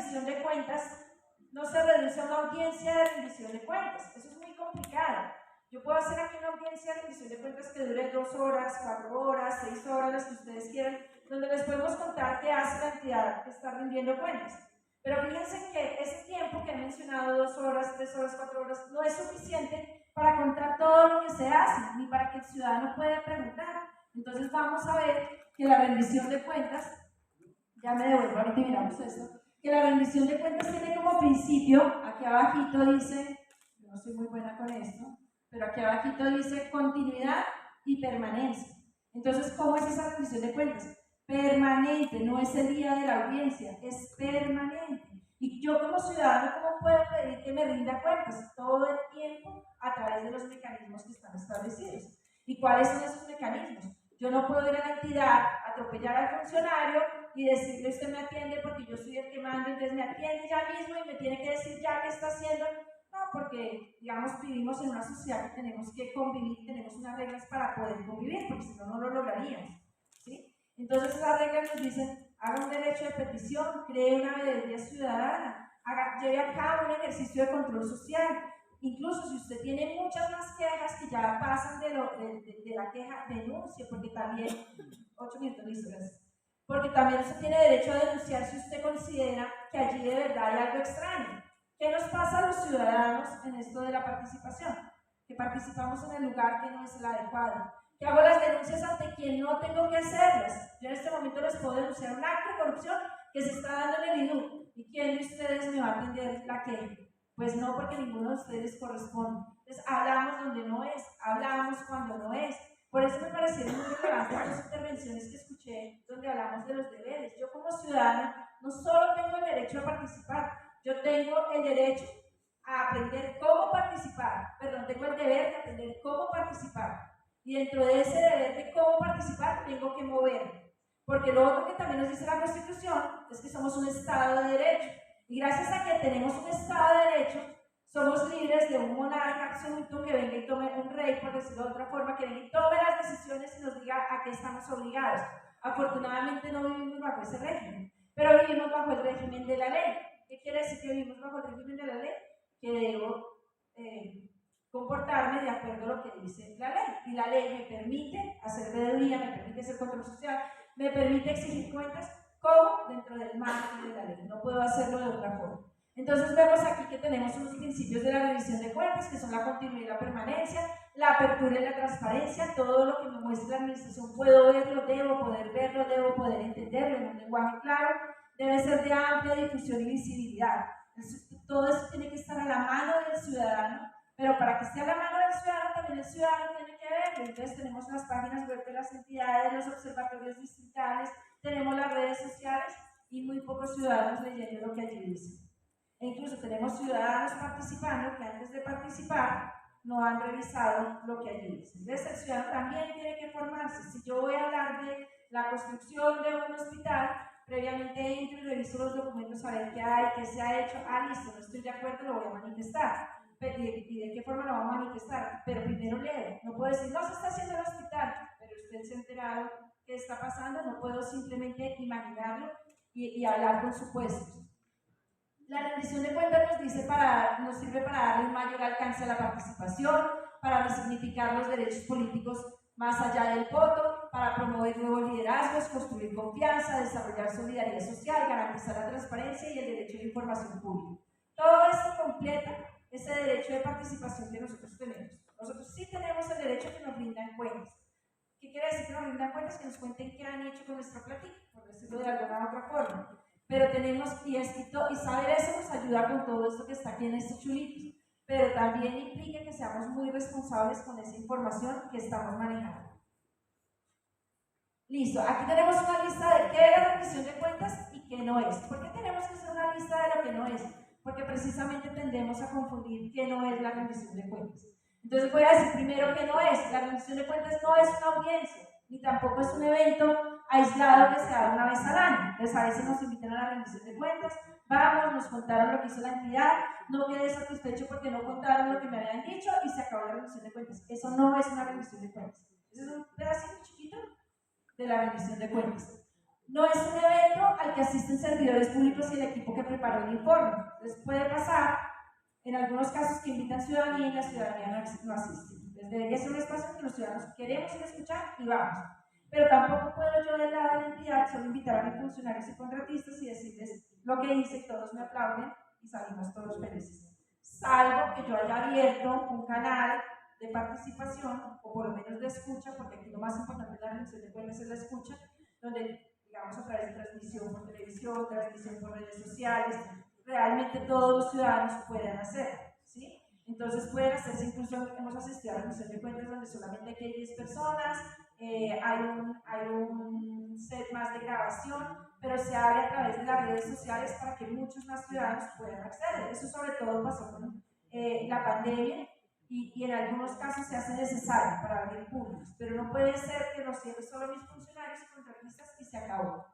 rendición de cuentas no se reduce a una audiencia de rendición de cuentas. Eso es muy complicado. Yo puedo hacer aquí una audiencia de rendición de cuentas que dure 2 horas, 4 horas, 6 horas, las que ustedes quieran, donde les podemos contar qué hace la entidad que está rindiendo cuentas. Pero fíjense que ese tiempo que he mencionado, 2 horas, 3 horas, 4 horas, no es suficiente para contar todo lo que se hace, ni para que el ciudadano pueda preguntar. Entonces vamos a ver que la rendición de cuentas, ya me devuelvo ahorita y miramos esto, que la rendición de cuentas tiene como principio, aquí abajito dice, yo no soy muy buena con esto, pero aquí abajito dice continuidad y permanencia. Entonces, ¿cómo es esa rendición de cuentas? Permanente, no es el día de la audiencia, es permanente. Y yo como ciudadano, ¿cómo puedo pedir que me rinda cuentas? Todo el tiempo a través de los mecanismos que están establecidos. ¿Y cuáles son esos mecanismos? Yo no puedo ir a la entidad, atropellar al funcionario y decirle usted me atiende porque yo soy el que mando, entonces me atiende ya mismo y me tiene que decir ya qué está haciendo. No, porque, digamos, vivimos en una sociedad que tenemos que convivir, tenemos unas reglas para poder convivir, porque si no, no lo lograríamos, ¿sí? Entonces, esas reglas nos dicen, haga un derecho de petición, cree una veeduría ciudadana, lleve a cabo un ejercicio de control social. Incluso si usted tiene muchas más quejas que ya pasan de la queja, denuncie, porque también, 8 minutos, listo, gracias. Porque también usted tiene derecho a denunciar si usted considera que allí de verdad hay algo extraño. ¿Qué nos pasa a los ciudadanos en esto de la participación? Que participamos en el lugar que no es el adecuado. Que hago las denuncias ante quien no tengo que hacerlas. Yo en este momento les puedo denunciar un acto de corrupción que se está dando en el INUC. ¿Y quién de ustedes me va a atender la queja? Pues no, porque ninguno de ustedes corresponde. Entonces hablamos donde no es, hablamos cuando no es. Por eso me parecieron muy relevantes las intervenciones que escuché donde hablamos de los deberes. Yo como ciudadana no solo tengo el derecho a participar, yo tengo el derecho a aprender cómo participar, tengo el deber de aprender cómo participar. Y dentro de ese deber de cómo participar, tengo que moverme. Porque lo otro que también nos dice la Constitución es que somos un Estado de Derecho. Y gracias a que tenemos un Estado de Derecho, somos libres de un monarca absoluto que venga y tome, un rey, por decirlo de otra forma, que venga y tome las decisiones y nos diga a qué estamos obligados. Afortunadamente no vivimos bajo ese régimen, pero vivimos bajo el régimen de la ley. ¿Qué quiere decir que vivimos bajo el régimen de la ley? Que debo comportarme de acuerdo a lo que dice la ley. Y la ley me permite hacer veeduría, me permite hacer control social, me permite exigir cuentas, como dentro del marco de la ley. No puedo hacerlo de otra forma. Entonces vemos aquí que tenemos unos principios de la revisión de cuentas, que son la continuidad y la permanencia, la apertura y la transparencia. Todo lo que me muestre la administración puedo verlo, debo poder verlo, debo poder entenderlo en un lenguaje claro, debe ser de amplia difusión y visibilidad. Todo eso tiene que estar a la mano del ciudadano, pero para que esté a la mano del ciudadano, también el ciudadano tiene que verlo. Entonces tenemos las páginas web de las entidades, los observatorios distritales, tenemos las redes sociales y muy pocos ciudadanos leyendo lo que allí dice. E incluso tenemos ciudadanos participando que antes de participar no han revisado lo que allí dice. Entonces el ciudadano también tiene que formarse. Si yo voy a hablar de la construcción de un hospital, previamente entro y reviso los documentos a ver qué hay, qué se ha hecho. Ah, listo, no estoy de acuerdo, lo voy a manifestar. ¿Y de qué forma lo voy a manifestar? Pero primero leo. No puedo decir, no se está haciendo el hospital, pero usted se ha enterado qué está pasando. No puedo simplemente imaginarlo y hablar con supuestos. La rendición de cuentas nos sirve para darle un mayor alcance a la participación, para resignificar los derechos políticos más allá del voto, para promover nuevos liderazgos, construir confianza, desarrollar solidaridad social, garantizar la transparencia y el derecho a la información pública. Todo esto completa ese derecho de participación que nosotros tenemos. Nosotros sí tenemos el derecho a que nos rindan cuentas. ¿Qué quiere decir que nos rindan cuentas? Que nos cuenten qué han hecho con nuestra platica, por decirlo de alguna otra forma. Pero tenemos, y saber eso nos ayuda con todo esto que está aquí en estos chulitos, pero también implica que seamos muy responsables con esa información que estamos manejando. Listo, aquí tenemos una lista de qué es la rendición de cuentas y qué no es. ¿Por qué tenemos que hacer una lista de lo que no es? Porque precisamente tendemos a confundir qué no es la rendición de cuentas. Entonces voy a decir primero qué no es. La rendición de cuentas no es una audiencia, ni tampoco es un evento aislado que se da una vez al año. Entonces a veces nos invitan a la rendición de cuentas, vamos, nos contaron lo que hizo la entidad, no quedé satisfecho porque no contaron lo que me habían dicho y se acabó la rendición de cuentas. Eso no es una rendición de cuentas. Eso es un pedacito chiquito de la rendición de cuentas. No es un evento al que asisten servidores públicos y el equipo que preparó el informe. Entonces puede pasar, en algunos casos, que invitan ciudadanía y la ciudadanía no asiste. Entonces debería ser un espacio en que los ciudadanos queremos ir a escuchar y vamos. Pero tampoco puedo yo del lado de la entidad solo invitar a mis funcionarios y contratistas y decirles lo que hice y todos me aplauden y salimos todos felices. Salvo que yo haya abierto un canal de participación, o por lo menos de escucha, porque aquí lo más importante de la rendición de cuentas es la escucha, donde, digamos, a través de transmisión por televisión, transmisión por redes sociales, realmente todos los ciudadanos pueden hacer, ¿sí? Entonces pueden hacerse, incluso hemos asistido a la rendición de cuentas donde solamente hay 10 personas, hay un set más de grabación, pero se abre a través de las redes sociales para que muchos más ciudadanos puedan acceder. Eso sobre todo pasó con la pandemia y en algunos casos se hace necesario para abrir públicos, pero no puede ser que los cierre solo mis funcionarios y contratistas y se acabó.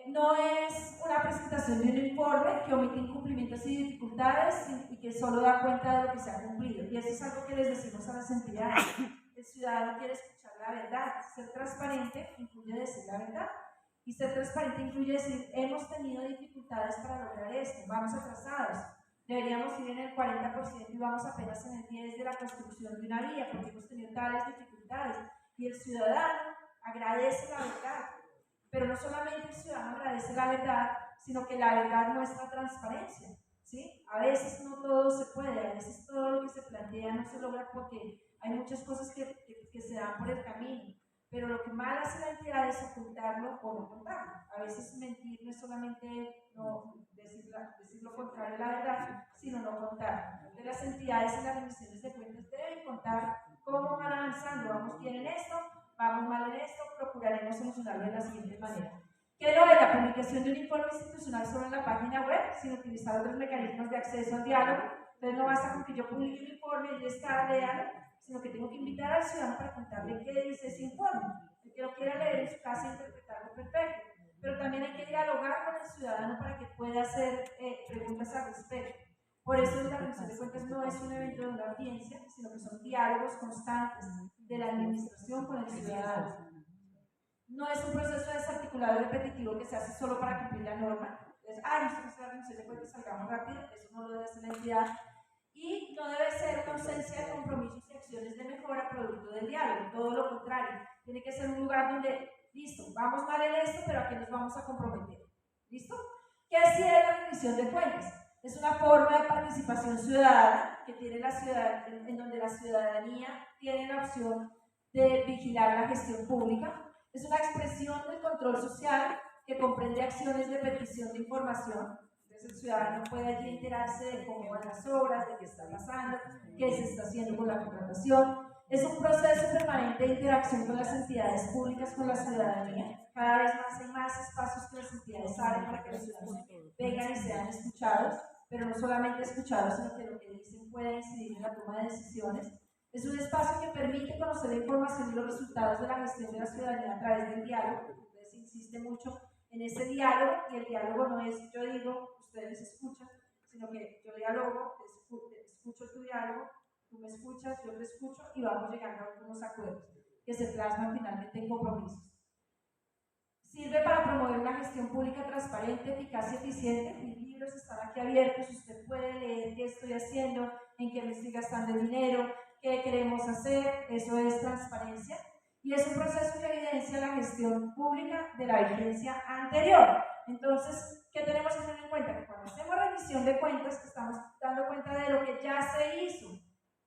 No es una presentación de un informe que omite incumplimientos y dificultades y que solo da cuenta de lo que se ha cumplido. Y eso es algo que les decimos a las entidades. El ciudadano quiere escuchar la verdad. Ser transparente incluye decir la verdad. Y ser transparente incluye decir, hemos tenido dificultades para lograr esto, vamos atrasados. Deberíamos ir en el 40% y vamos apenas en el 10% de la construcción de una vía porque hemos tenido tales dificultades. Y el ciudadano agradece la verdad. Pero no solamente el ciudadano agradece la verdad, sino que la verdad muestra transparencia, ¿sí? A veces no todo se puede, a veces todo lo que se plantea no se logra porque hay muchas cosas que se dan por el camino, pero lo que mal hace la entidad es ocultarlo o no contarlo. A veces mentir no es solamente no decir lo contrario a la verdad, sino no contarlo. Entonces las entidades en las rendiciones de cuentas deben contar cómo van avanzando, vamos bien en esto, vamos mal en esto, procuraremos solucionarlo de la siguiente manera. Que no es la publicación de un informe institucional solo en la página web, sino utilizar otros mecanismos de acceso al diálogo. Entonces no basta con que yo publique un informe y está, léalo, sino que tengo que invitar al ciudadano para contarle qué dice ese informe. El que lo quiera leer en su casa e interpretarlo, perfecto. Pero también hay que dialogar con el ciudadano para que pueda hacer preguntas al respecto. Por eso la rendición de cuentas no es un evento de una audiencia, sino que son diálogos constantes de la administración con el ciudadano. No es un proceso desarticulado y repetitivo que se hace solo para cumplir la norma. Entonces, nosotros la rendición de cuentas salgamos rápido, eso no lo debe hacer la entidad. Y no debe ser una ausencia de compromisos y acciones de mejora producto del diálogo, todo lo contrario. Tiene que ser un lugar donde, listo, vamos mal en esto, pero ¿a qué nos vamos a comprometer? ¿Listo? ¿Qué es la rendición de cuentas? Es una forma de participación ciudadana que tiene la ciudad, en donde la ciudadanía tiene la opción de vigilar la gestión pública. Es una expresión del control social que comprende acciones de petición de información. Entonces el ciudadano puede allí enterarse de cómo van las obras, de qué está pasando, qué se está haciendo con la contratación. Es un proceso permanente de interacción con las entidades públicas, con la ciudadanía. Cada vez más hay más espacios que las entidades abren para que los ciudadanos vengan y sean escuchados, pero no solamente escuchados, sino que lo que dicen puede incidir en la toma de decisiones. Es un espacio que permite conocer la información y los resultados de la gestión de la ciudadanía a través del diálogo. Entonces insiste mucho en ese diálogo, y el diálogo no es yo digo, ustedes escuchan, sino que yo dialogo, escucho tu diálogo, tú me escuchas, yo te escucho y vamos llegando a algunos acuerdos que se plasman finalmente en compromisos. Sirve para promover una gestión pública transparente, eficaz y eficiente. Mis libros están aquí abiertos, usted puede leer qué estoy haciendo, en qué me estoy gastando el dinero, qué queremos hacer, eso es transparencia. Y es un proceso que evidencia la gestión pública de la vigencia anterior. Entonces, ¿qué tenemos que tener en cuenta? Que cuando hacemos rendición de cuentas, estamos dando cuenta de lo que ya se hizo,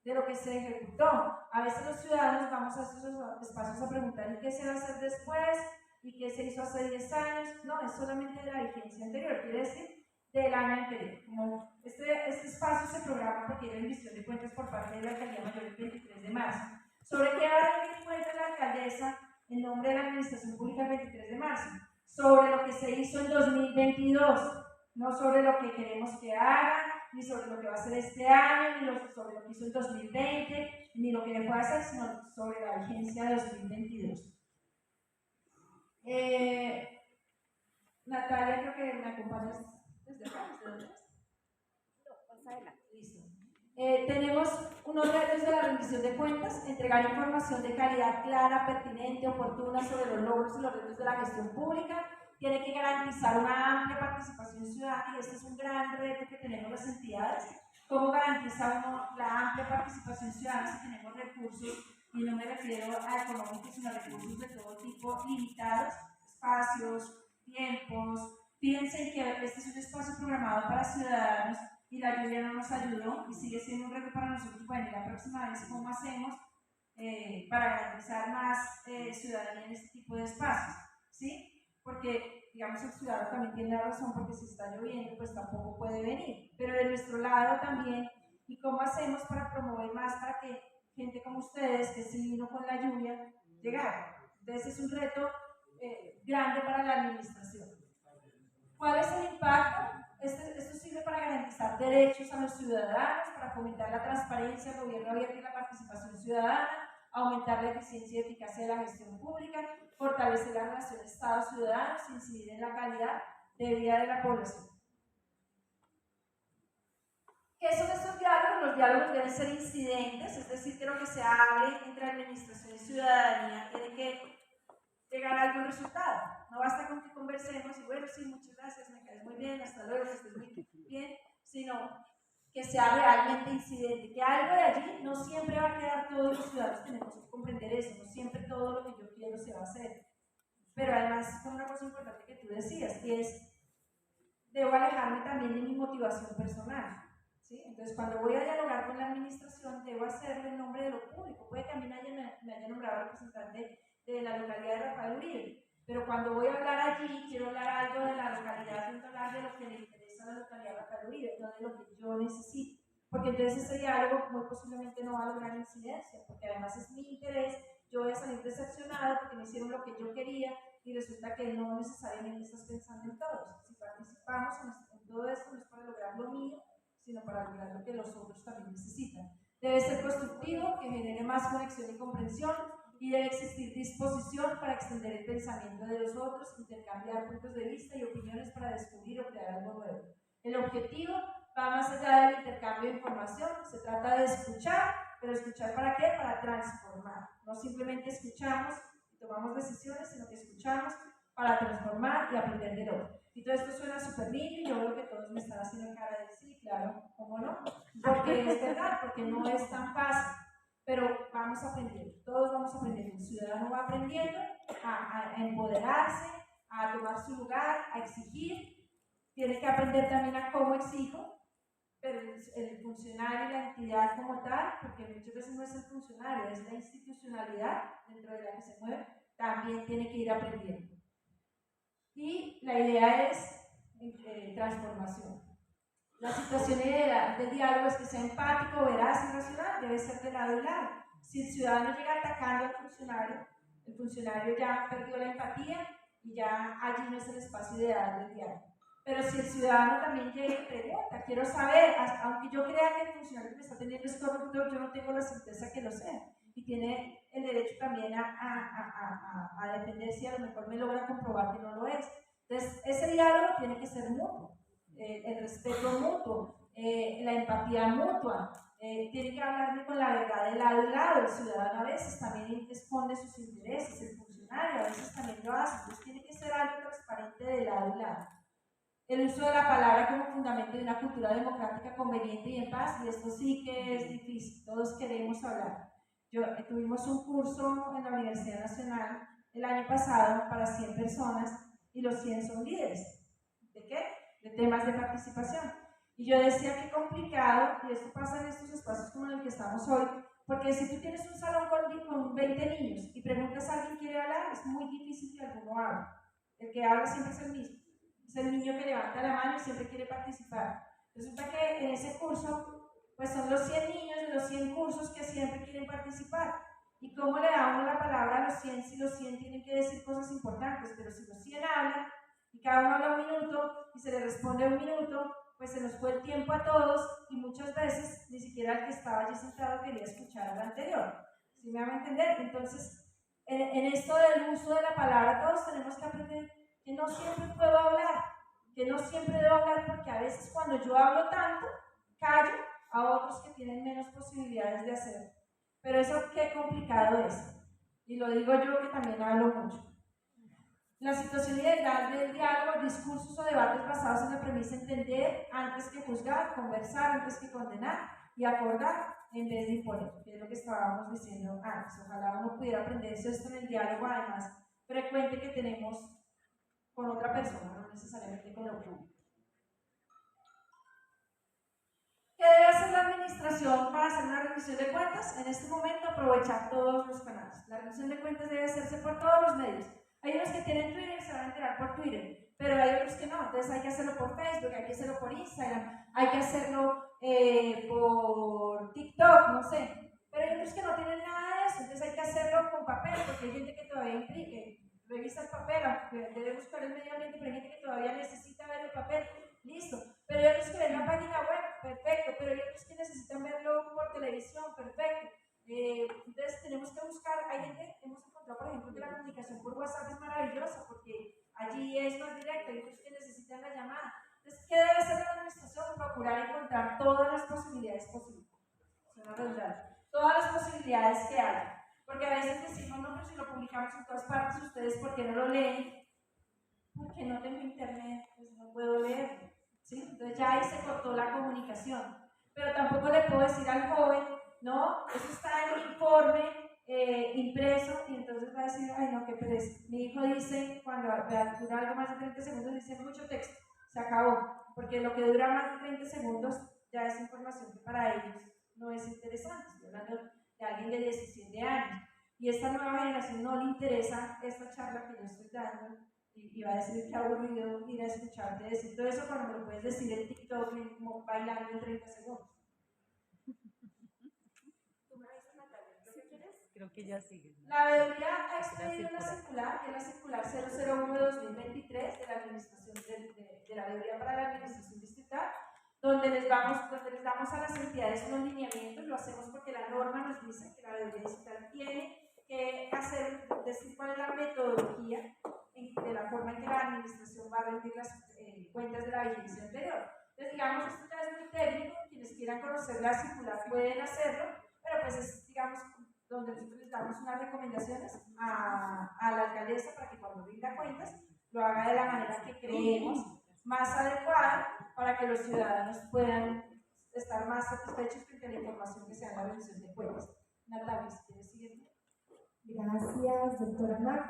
de lo que se ejecutó. A veces los ciudadanos vamos a esos espacios a preguntar, ¿y qué se va a hacer después? ¿Y qué se hizo hace 10 años? No, es solamente de la vigencia anterior, quiere decir del año anterior. Como este espacio se programa porque hay rendición de cuentas por parte de la Alcaldía Mayor el 23 de marzo. ¿Sobre qué va a rendir cuenta la alcaldesa en nombre de la Administración Pública el 23 de marzo? Sobre lo que se hizo en 2022, no sobre lo que queremos que haga, ni sobre lo que va a hacer este año, ni sobre lo que hizo en 2020, ni lo que le puede hacer, sino sobre la vigencia de 2022. Natalia, creo que me acompañas desde acá, ¿desde dónde es? No, más adelante. Listo. Tenemos unos retos de la rendición de cuentas: entregar información de calidad clara, pertinente, oportuna sobre los logros y los retos de la gestión pública. Tiene que garantizar una amplia participación ciudadana, y este es un gran reto que tenemos las entidades. ¿Cómo garantizamos la amplia participación ciudadana si tenemos recursos, y no me refiero a económicos, sino a recursos de todo tipo limitados, espacios, tiempos? Fíjense que este es un espacio programado para ciudadanos y la lluvia no nos ayudó y sigue siendo un reto para nosotros. Bueno, y la próxima vez, ¿cómo hacemos para garantizar más ciudadanía en este tipo de espacios? ¿Sí? Porque, digamos, el ciudadano también tiene la razón, porque si está lloviendo, pues tampoco puede venir. Pero de nuestro lado también, ¿y cómo hacemos para promover más para que gente como ustedes, que se vino con la lluvia, llegara? Entonces es un reto grande para la administración. ¿Cuál es el impacto? Esto sirve para garantizar derechos a los ciudadanos, para fomentar la transparencia, el gobierno abierto y la participación ciudadana, aumentar la eficiencia y eficacia de la gestión pública, fortalecer la relación Estado-ciudadanos, incidir en la calidad de vida de la población. ¿Qué son estos diálogos? Los diálogos deben ser incidentes, es decir, que lo que se hable entre administración y ciudadanía tiene que llegar a algún resultado. No basta con que conversemos y, bueno, sí, muchas gracias, me caes muy bien, hasta luego, que estés muy bien, sino que sea realmente incidente, que algo de allí no siempre va a quedar. Todos los ciudadanos tenemos que comprender eso, no siempre todo lo que yo quiero se va a hacer. Pero además, con una cosa importante que tú decías, y es, debo alejarme también de mi motivación personal. ¿Sí? Entonces, cuando voy a dialogar con la administración, debo hacerlo en nombre de lo público. Puede que a mí me haya nombrado representante de la localidad de Rafael Uribe, pero cuando voy a hablar allí, quiero hablar algo de la localidad, quiero hablar de lo que le interesa a la localidad de Rafael Uribe, no de lo que yo necesito. Porque entonces ese diálogo muy posiblemente no va a lograr incidencia, porque además es mi interés. Yo voy a salir decepcionado porque me hicieron lo que yo quería y resulta que no necesariamente estás pensando en todos. Si participamos en todo esto, no es para lograr lo mío, sino para lograr lo que los otros también necesitan. Debe ser constructivo, que genere más conexión y comprensión, y debe existir disposición para extender el pensamiento de los otros, intercambiar puntos de vista y opiniones para descubrir o crear algo nuevo. El objetivo va más allá del intercambio de información. Se trata de escuchar, pero ¿escuchar para qué? Para transformar. No simplemente escuchamos y tomamos decisiones, sino que escuchamos para transformar y aprender del otro. Y todo esto suena súper lindo, y yo veo que todos me están haciendo cara de sí, claro, ¿cómo no? Porque es verdad, porque no es tan fácil, pero vamos aprendiendo, todos vamos aprendiendo. El ciudadano va aprendiendo a empoderarse, a tomar su lugar, a exigir. Tiene que aprender también a cómo exijo, pero el funcionario y la entidad como tal, porque muchas veces no es el funcionario, es la institucionalidad dentro de la que se mueve, también tiene que ir aprendiendo. Y la idea es transformación. La situación ideal del diálogo es que sea empático, veraz y racional, debe ser de lado y lado. Si el ciudadano llega atacando al funcionario, el funcionario ya perdió la empatía y ya allí no es el espacio ideal del diálogo. Pero si el ciudadano también llega y pregunta, quiero saber, aunque yo crea que el funcionario que me está teniendo es corrupto, yo no tengo la certeza que lo sea. Y tiene el derecho también a defender si a lo mejor me logra comprobar que no lo es. Entonces, ese diálogo tiene que ser mutuo, el respeto mutuo, la empatía mutua. Tiene que hablarme con la verdad de lado y lado. El ciudadano a veces también esconde sus intereses, el funcionario a veces también lo hace. Entonces, tiene que ser algo transparente de lado y lado. El uso de la palabra como fundamento de una cultura democrática conveniente y en paz, y esto sí que es difícil, todos queremos hablar. Tuvimos un curso en la Universidad Nacional el año pasado para 100 personas, y los 100 son líderes. ¿De qué? De temas de participación. Y yo decía, qué complicado, y esto pasa en estos espacios como en el que estamos hoy, porque si tú tienes un salón con 20 niños y preguntas a alguien quiere hablar, es muy difícil que alguno hable. El que habla siempre es el mismo. Es el niño que levanta la mano y siempre quiere participar. Resulta que en ese curso, pues son los 100 niños de los 100 cursos que siempre quieren participar. ¿Y cómo le da uno la palabra a los 100 si los 100 tienen que decir cosas importantes? Pero si los 100 hablan y cada uno habla un minuto y se le responde un minuto, pues se nos fue el tiempo a todos, y muchas veces ni siquiera el que estaba allí sentado quería escuchar al anterior. ¿Sí me van a entender? Entonces, en esto del uso de la palabra, todos tenemos que aprender que no siempre puedo hablar, que no siempre debo hablar, porque a veces cuando yo hablo tanto, callo a otros que tienen menos posibilidades de hacerlo. Pero eso qué complicado es. Y lo digo yo que también hablo mucho. La situación ideal del diálogo, discursos o debates basados en la premisa entender antes que juzgar, conversar antes que condenar y acordar en vez de imponer, que es lo que estábamos diciendo antes. Ojalá uno pudiera aprenderse esto en el diálogo, además, frecuente que tenemos con otra persona, no necesariamente con lo público. ¿Qué debe hacer la administración para hacer una rendición de cuentas? En este momento, aprovechar todos los canales. La rendición de cuentas debe hacerse por todos los medios. Hay unos que tienen Twitter y se van a enterar por Twitter, pero hay otros que no. Entonces hay que hacerlo por Facebook, hay que hacerlo por Instagram, hay que hacerlo por TikTok, no sé. Pero hay otros que no tienen nada de eso, entonces hay que hacerlo con papel, porque hay gente que todavía revisa el papel, debe buscar el medio ambiente, pero hay gente que todavía necesita ver el papel. Listo. Pero hay otros que ven la página web, perfecto. Pero hay otros que necesitan verlo por televisión, perfecto. Entonces tenemos que buscar, hay gente, hemos encontrado por ejemplo que la comunicación por WhatsApp es maravillosa porque allí es más directo, hay otros que necesitan la llamada. Entonces, ¿qué debe hacer la administración? Procurar encontrar todas las posibilidades posibles. Suena redundante. Todas las posibilidades que haya. Porque a veces decimos, no, pero si lo publicamos en todas partes, ustedes, ¿por qué no lo leen? Porque no tengo internet, pues no puedo leerlo. ¿Sí? Entonces ya ahí se cortó la comunicación. Pero tampoco le puedo decir al joven, no, eso está en un informe impreso, y entonces va a decir, ay no, qué pereza. Mi hijo dice, cuando dura algo más de 30 segundos, dice mucho texto, se acabó. Porque lo que dura más de 30 segundos ya es información que para ellos no es interesante. Estoy hablando de alguien de 17 años. Y esta nueva generación no le interesa esta charla que yo estoy dando. Y va a decir que aburrido ir a escucharte decir todo eso cuando me lo puedes decir en TikTok bailando en 30 segundos. ¿Tú me dices, Natalia, lo que quieres? Creo que ya sigue. La veeduría ha expedido una circular, que es la circular 001-2023 de la administración de la veeduría para la administración distrital, donde les damos a las entidades unos lineamientos. Lo hacemos porque la norma nos dice que la veeduría distrital tiene que decir cuál es la metodología de la forma en que la administración va a rendir las cuentas de la vigencia anterior. Entonces, digamos, esto ya es muy técnico, quienes quieran conocer la circular pueden hacerlo, pero pues es, digamos, donde nosotros les damos unas recomendaciones a la alcaldesa para que cuando rinda cuentas lo haga de la manera que creemos más adecuada para que los ciudadanos puedan estar más satisfechos frente a la información que se da en la rendición de cuentas. Natalia, si quieres seguir. Gracias, doctora Magda.